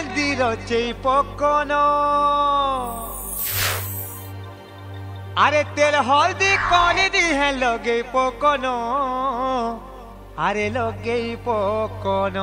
मेहंदी रचे पकन अरे तेल हल्दी कनी दिहे लगे पकन अरे लगे पकन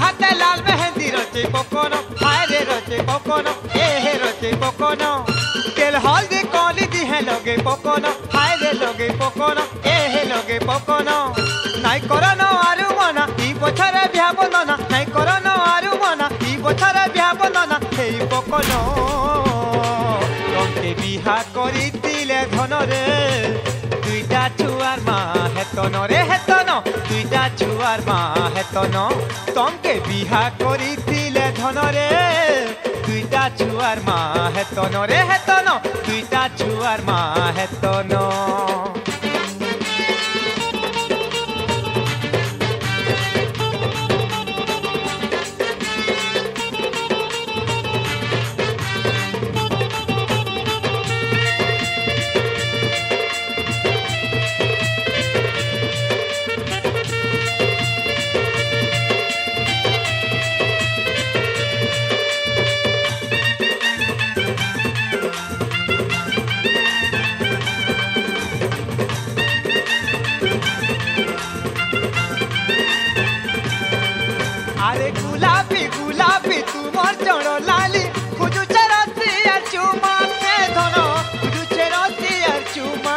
हाथे लाल मेहंदी रचे पकन हाय रे रचे पकन हे रचे पकन तेल हल्दी कली दिहे लगे पकन हाय रे लगे पकन हे लगे पकन नाई करन आरु मना ई पछरे बिहा बंधना नाई करन आरु मना ई पछरे बिहा बंधना हे पकन तंके बिहा करितिले धन रे दुईटा छुआर मा हेतन रे हेतन दुईटा छुआर मा हेतन तंके बिहा करितिले धन रे दुईटा छुआर मा हेतन रे हेतन दुईटा छुआर मा हेतन अरे गुलाबी गुलाबी तुमर जड़ लाली खुजुचे रसिया चुमा के धन खुजुचे रसिया चुमा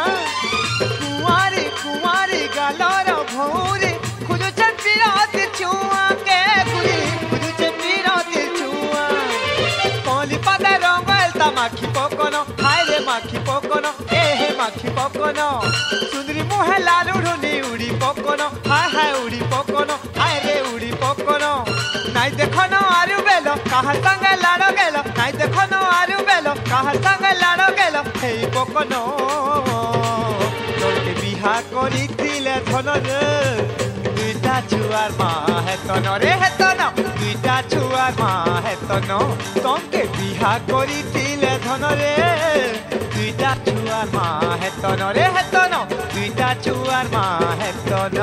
कुंवारी कुंवारी गालर भौरी खुजुचे पिराती चुआ के गुरी खुजुचे पिराती चुआ कली पाते रंगल ता माखी पकन हाय रे माखी पकन हे माखी पकन सुंदरी मुहे लाल उड़नी उड़ी पकन हाय हाय उड़ी पकन हाय रे उड़ी पकन नाई देखन आरु बेल कहा संगे लाड़ गेल नाई देखन आरु बेल कहा संगे लाड़ गेल हे पकन तोके बिहा करितिले धन रे दुईटा छुआर मा हेतन रे हेतन दुईटा छुआर मा हेतन तंके बिहा करितिले धन रे दुईटा छुआर मा हेतन रे हेतन दुईटा छुआर मा हेतन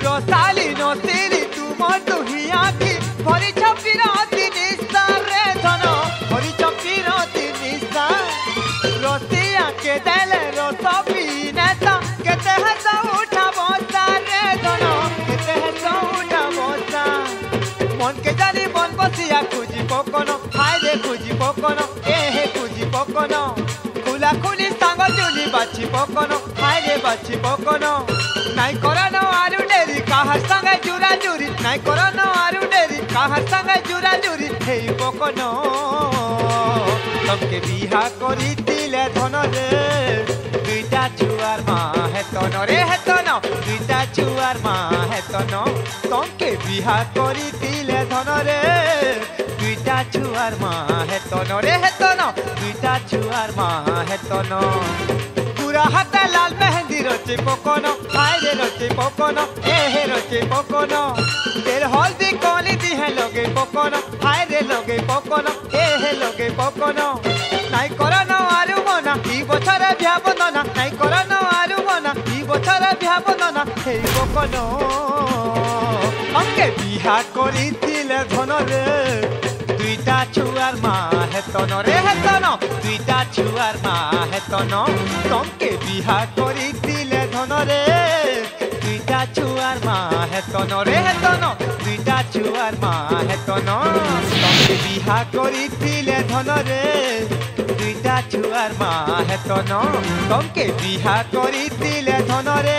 रसाली नसीली तुम दुहिया की भरी छपी राती निस्ता रे धन भरी छपी राती निस्ता रसिया के देले रस पीनेता केते हसा उठा बसा रे धन केते हसा उठा बसा मन के जानी मन बसिया खुजी पकन हाय रे खुजी पकन हे खुजी पकन खुला खुली सांग चुली बाछी पकन हाय रे बाछी पकन नाई करन आरु डेरी कहा संगे जुरा जुरी नाई करन आरु डेरी कहा संगे जुरा जुरी हे पकन तंके बिहा करितिले धन रे दुईटा छुआर मा हेतन रे हेतन दुईटा छुआर मा हेतन तंके बिहा करितिले धन रे दुईटा छुआर मा हेतन रे हेतन दुईटा छुआर मा हेतन पूरा हाथे लाल मेहंदी रचे पकन हाय रे रचे पकन हे रचे पकन तेल हल्दी कली दिहे लगे पकन हाय रे लगे पकन हे लगे पकन नाई करन आरु मना ई बछरे बिहा बंधना नाई करन आरु मना ई बछरे बिहा बंधना हे पकन अंके बिहा करितिले धन रे दुईटा छुआर मा हेतन रे हेतन दुईटा छुआर मा हेतन तंके बिहा करितिले धन रे दुईटा छुआर मा हेतन रे हेतन दुईटा छुआर मा हेतन तंके बिहा करितिले धन रे দুইটা ছুয়ার মা হেতন তমকে বিহা করিতিলে ধনরে